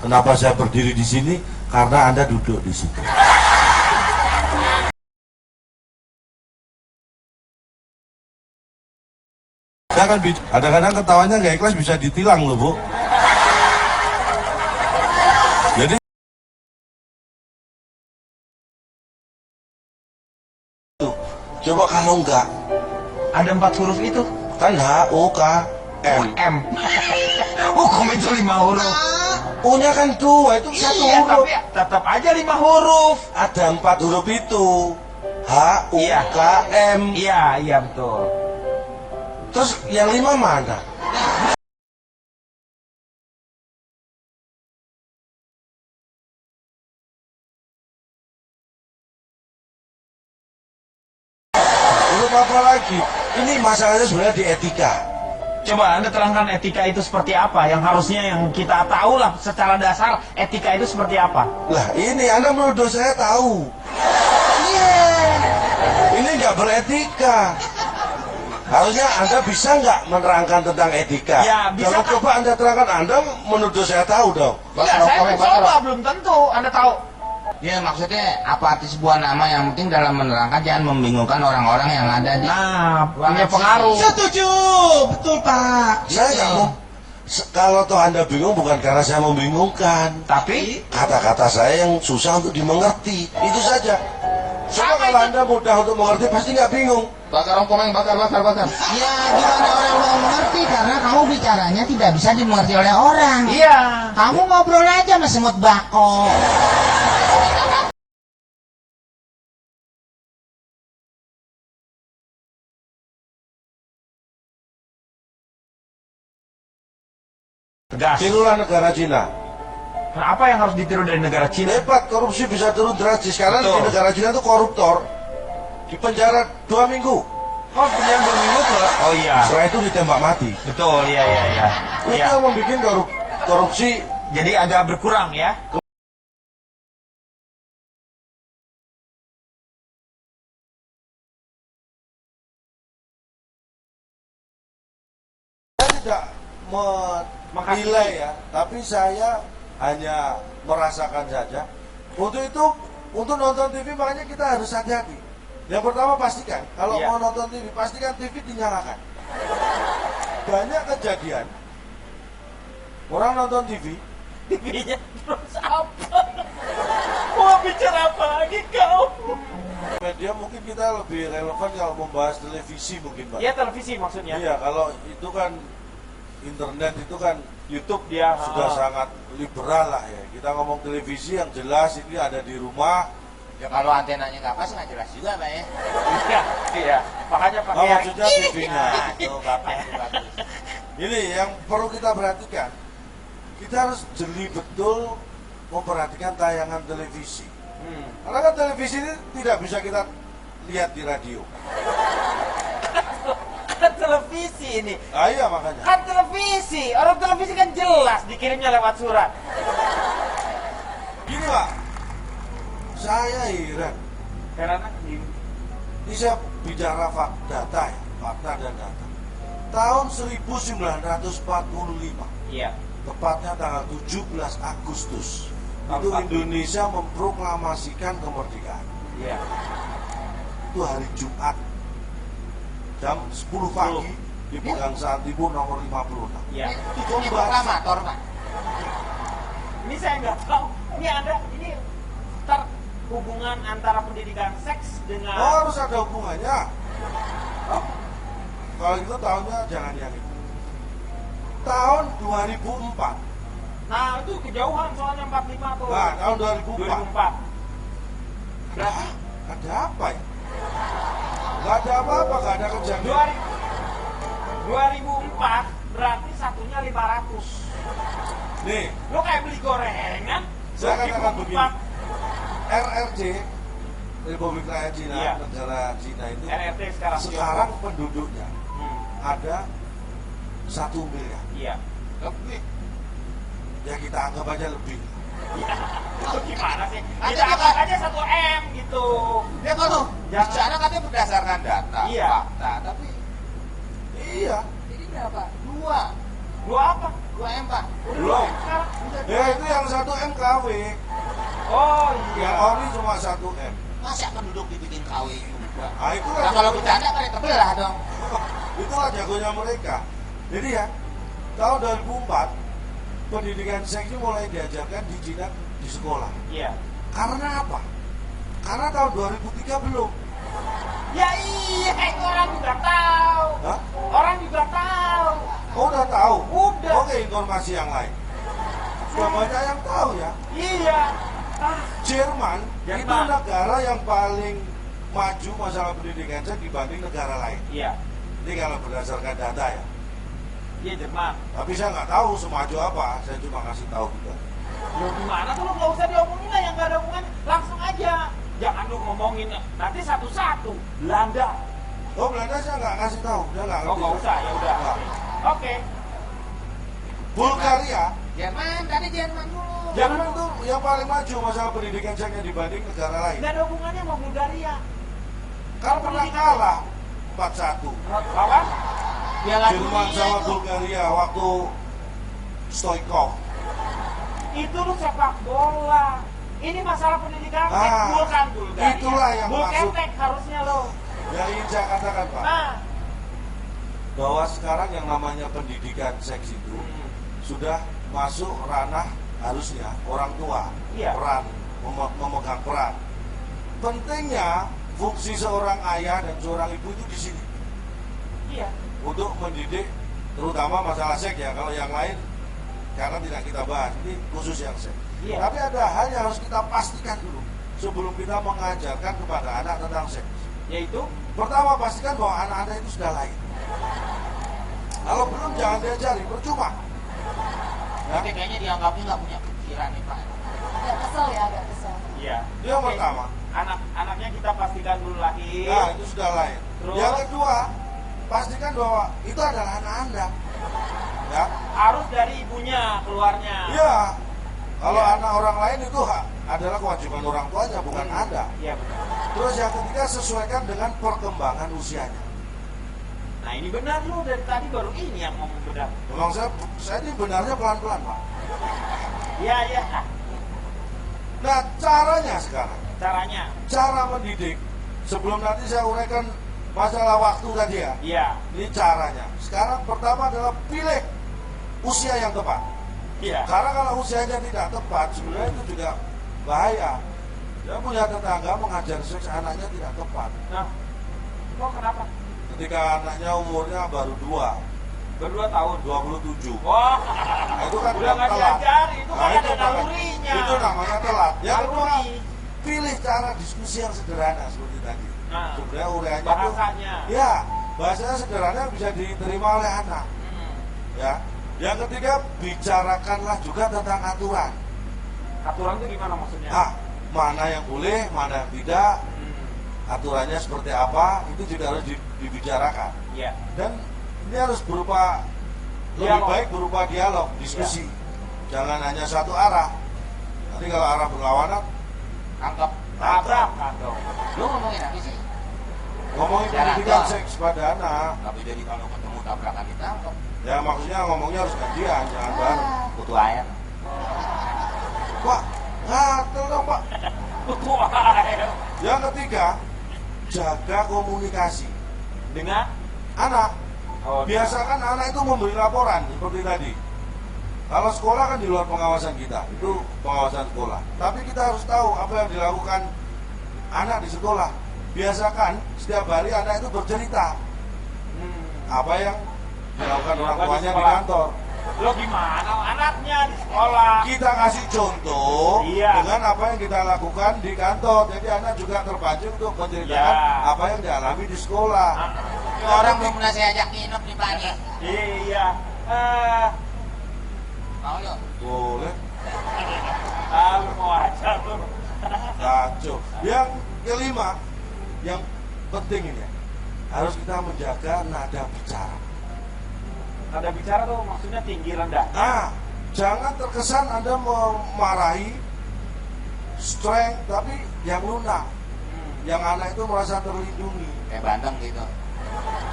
Kenapa saya berdiri di sini? Karena Anda duduk di situ. Kadang-kadang ketawanya nggak ikhlas bisa ditilang loh, Bu. Jadi coba kalau enggak, Ada 4 huruf itu. kan H, O, K, M. M. Hukum itu 5 huruf. O-nya kan 2, itu satu Iya, huruf. tapi tetap aja 5 huruf. Ada 4 huruf itu. H, O, Iya. K, M. Iya betul. Terus yang 5 mana? Huruf apa lagi? Ini masalahnya sebenarnya di etika. Coba Anda terangkan etika itu seperti apa, yang harusnya yang kita tahu lah secara dasar etika itu seperti apa. Lah ini Anda menuduh saya tahu. Ini nggak beretika. Harusnya Anda bisa nggak menerangkan tentang etika? Ya, bisa. Kalau coba Anda terangkan, Anda menuduh saya tahu dong. Enggak, saya mencoba, belum tentu Anda tahu. Ya maksudnya apa arti sebuah nama, yang penting dalam menerangkan jangan membingungkan orang-orang yang ada di Punya pengaruh. Setuju, betul Pak. Saya nggak mau. Kalau toh Anda bingung bukan karena saya membingungkan, Tapi kata-kata saya yang susah untuk dimengerti. Itu saja. Coba kalau Anda mudah untuk mengerti pasti nggak bingung. Bakar komeng, bakar. Ya gimana orang mau mengerti, karena kamu bicaranya tidak bisa dimengerti oleh orang. iya. Kamu ngobrol aja sama semut bako. Tegas. Tirulah negara Cina. Nah, apa yang harus ditiru dari negara Cina? Hebat, korupsi bisa turun drastis. Karena di Betul. negara Cina itu koruptor di penjara 2 minggu. Oh, punya 2 minggu tuh. Oh iya. Setelah itu ditembak mati. Betul, iya. Itu Iya. yang membuat korupsi. Jadi agak berkurang ya. Saya tidak menilai ya, tapi saya hanya merasakan saja. Untuk itu, untuk nonton TV makanya kita harus hati-hati. Yang pertama pastikan, kalau Iya. mau nonton TV, pastikan TV dinyalakan. Banyak kejadian, orang nonton TV, TV-nya terus apa? Mau bicara apa lagi kau? media mungkin kita lebih relevan kalau membahas televisi mungkin Pak. Ya televisi maksudnya. Iya, kalau itu kan internet itu kan YouTube dia sudah sangat liberal lah ya. Kita ngomong televisi yang jelas ini ada di rumah. Ya kalau antenanya nggak pas nggak jelas juga Pak ya. Iya. Makanya Oh, pakai yang maksudnya TV-nya. Nah, tuh Bapak itu bagus. Ini yang perlu kita perhatikan. Kita harus jeli betul memperhatikan tayangan televisi. Karena kan televisi ini tidak bisa kita lihat di radio. kan televisi ini. Ah iya makanya. Kan televisi. Orang televisi kan jelas dikirimnya lewat surat. Gini Pak, saya heran. Karena gini. Ini saya bicara data ya, fakta dan data. Tahun 1945, Iya. tepatnya tanggal 17 Agustus, Tahun itu 45. Indonesia memproklamasikan kemerdekaan. Iya. Itu hari Jumat, jam 10 pagi, di Pegang Santibu nomor 56. Iya. Ini proklamator Pak. Ini saya nggak tahu. Ini ada ini hubungan antara pendidikan seks dengan Oh, harus ada hubungannya. Oh, kalau itu tahunnya jangan yang itu. Tahun 2004. Nah, itu kejauhan soalnya 45 tuh. Nah, tahun 2004. 2004. Nah, ada apa ya? Gak ada apa-apa, gak ada kejadian. 2004 berarti satunya 500. Nih, Lo kayak beli gorengan. saya katakan 2004. begini. RRC, Republik Rakyat Cina, Iya. negara Cina itu RRT sekarang. penduduknya Hmm, ada 1 miliar. iya. Lebih. Ya kita anggap aja lebih. Iya. Itu gimana sih? Ada Kita kita- anggap aja 1 M gitu. Ya kalau Jangan. bicara katanya berdasarkan data, Iya. fakta, tapi Iya. ini berapa? 2. Dua apa? 2M Pak. Belum. Sekarang udah Ya itu yang 1M KW. Oh iya. Yang ori cuma 1M. Masa penduduk dibikin KW juga? Nah itulah Nah, kalau bercanda pada kebelah dong. itulah jagonya mereka. Jadi ya tahun 2004 pendidikan seks ini mulai diajarkan di Cina di sekolah. Iya. Karena apa? Karena tahun 2003 belum. Ya iya, itu orang juga tahu. Hah? Orang juga tahu. Oh, udah tahu? Udah. Oke, informasi yang lain. Sudah banyak yang tahu ya. Iya. Ah, Jerman itu Jerman. negara yang paling maju masalah pendidikan seks dibanding negara lain. iya. Ini kalau berdasarkan data ya. Iya Jerman. Tapi saya nggak tahu semaju apa. Saya cuma kasih tahu juga. Lo gimana tuh, lo nggak usah diomongin lah yang nggak ada hubungan, langsung aja. Jangan lu ngomongin nanti satu-satu. Belanda. Oh, Belanda saya nggak kasih tahu. Dia nggak Oh ngerti. nggak usah, ya udah. Nggak. Oke. Bulgaria. Jerman, tadi Jerman dulu. Jerman itu yang paling maju masalah pendidikan seksnya dibanding negara lain. Nggak ada hubungannya sama Bulgaria. Kan pernah kalah 4-1. Lawan? Piala Jerman Dunia sama itu. Bulgaria waktu Stoikov. Itu lu sepak bola. Ini masalah pendidikan Ah, seks, bukan Bulgaria. itulah yang maksud. Bulketek harusnya lo. Yang ingin saya katakan Pak, Nah. bahwa sekarang yang namanya pendidikan seks itu sudah masuk ranah harusnya orang tua, Iya. peran, memegang peran. Pentingnya fungsi seorang ayah dan seorang ibu itu di sini Iya. untuk mendidik, terutama masalah seks ya. Kalau yang lain karena tidak kita bahas, ini khusus yang seks. Iya. Tapi ada hal yang harus kita pastikan dulu sebelum kita mengajarkan kepada anak tentang seks. Yaitu Pertama, pastikan bahwa anak-anak itu sudah lahir. Kalau belum, jangan diajari, percuma. Ya, Tapi kayaknya dianggapnya nggak punya pikiran nih Pak. Agak kesel ya, agak kesel. iya. itu yang Oke. pertama. Anaknya kita pastikan dulu lahir. Nah, itu sudah lahir. Terus? Yang kedua, pastikan bahwa itu adalah anak Anda. Ya, Harus dari ibunya keluarnya. iya. Kalau Iya. anak orang lain itu adalah kewajiban orang tuanya, bukan Anda. Iya benar. Terus yang ketiga, sesuaikan dengan perkembangan usianya. Nah ini benar lu dari tadi baru ini yang ngomong benar. Memang saya ini benarnya pelan-pelan, Pak. Iya iya. Nah, caranya sekarang. Caranya. Cara mendidik, sebelum nanti saya uraikan masalah waktu tadi ya. Iya. Ini caranya. Sekarang pertama adalah pilih usia yang tepat. Iya. Karena kalau usianya tidak tepat, sebenarnya itu juga bahaya. Dia punya tetangga mengajar seks anaknya tidak tepat. Nah, kok kenapa? Ketika anaknya umurnya baru 2, Berdua tahun. 27. Wah. Nah, itu kan Udah nggak telat. diajari, itu kan ada makanya- nalurinya. Itu namanya telat. Yang kedua, Naluri. pilih cara diskusi yang sederhana seperti tadi. Nah, Sebenarnya uraiannya tuh, bahasanya. ya, bahasanya sederhana bisa diterima oleh anak. Hmm. Ya. Yang ketiga, bicarakanlah juga tentang aturan. Aturan itu gimana maksudnya? Mana yang boleh, mana yang tidak, Hmm. aturannya seperti apa, itu juga harus dibicarakan. Iya. Dan ini harus berupa lebih Dialog. baik berupa dialog, diskusi. Jangan hanya satu arah. Nanti kalau arah berlawanan, Tangkap. Tabrak kandung. Lu ngomongin apa sih? ngomongin Jalan pendidikan tol. seks pada anak. Tapi jadi kalau ketemu tabrakan ditangkap. Ya maksudnya ngomongnya harus gantian, jangan bareng. Butuh air. Pak, ngatel dong Pak. Wah. Yang ketiga, jaga komunikasi Dengan anak. oh, Biasakan anak itu memberi laporan seperti tadi. Kalau sekolah kan di luar pengawasan kita, itu pengawasan sekolah. Tapi kita harus tahu apa yang dilakukan anak di sekolah. Biasakan setiap hari anak itu bercerita apa yang dilakukan orang Dilakukan di tuanya di sekolah. kantor. Lo gimana anaknya di sekolah? Kita kasih contoh Iya. dengan apa yang kita lakukan di kantor. Jadi anak juga terpancing untuk menceritakan Iya. apa yang dialami di sekolah. Ini orang belum pernah saya ajak nginep nih Pak nih. Iya. Mau lo? Boleh. Lu mau aja lu. Kacau. Yang kelima, yang penting ini ya, harus kita menjaga nada bicara. Nada bicara tuh maksudnya tinggi rendah. Jangan terkesan Anda memarahi, strength, tapi yang lunak. Yang anak itu merasa terlindungi. Kayak bandeng gitu.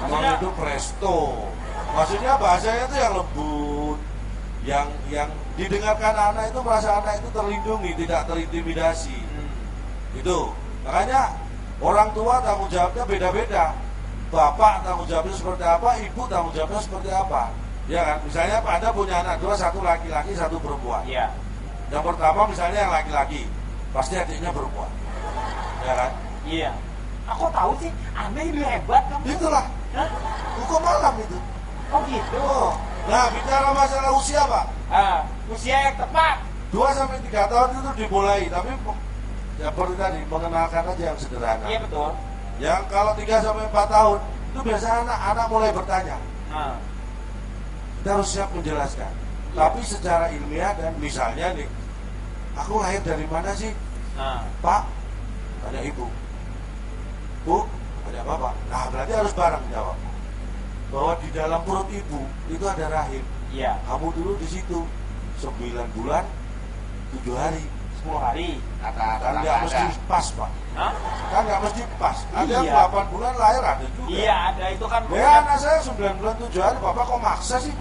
Memang itu presto. Maksudnya bahasanya itu yang lembut, yang didengarkan anak itu merasa anak itu terlindungi, tidak terintimidasi. Itu makanya orang tua tanggung jawabnya beda-beda. Bapak tanggung jawabnya seperti apa, ibu tanggung jawabnya seperti apa. Ya kan, misalnya Anda punya anak dua, satu laki-laki, satu perempuan. Iya. Yang pertama misalnya yang laki-laki, pasti adiknya perempuan. Ya kan? Iya. Aku tahu sih, Anda lebih hebat kamu. Itulah Hah? hukum alam itu. Oh gitu. Oh. Nah, bicara masalah usia, Pak. Usia yang tepat. 2 sampai 3 tahun itu dimulai, tapi ya seperti tadi mengenalkan aja yang sederhana. Iya betul. Yang kalau 3 sampai 4 tahun itu biasanya anak-anak mulai bertanya. Nah, Kita harus siap menjelaskan. Iya. Tapi secara ilmiah dan misalnya nih, aku lahir dari mana sih? nah, Pak, tanya ibu. Bu, tanya bapak. Nah, berarti harus bareng jawab. Bahwa di dalam perut ibu itu ada rahim. iya. Kamu dulu di situ 9 bulan 7 hari. 10 hari. Kata Kan nggak mesti pas, Pak. Hah? Kan nggak mesti pas. Ada yang Iya. 8 bulan lahir ada juga. Iya ada itu kan. Ya anak saya 9 bulan 7 hari, bapak kok maksa sih?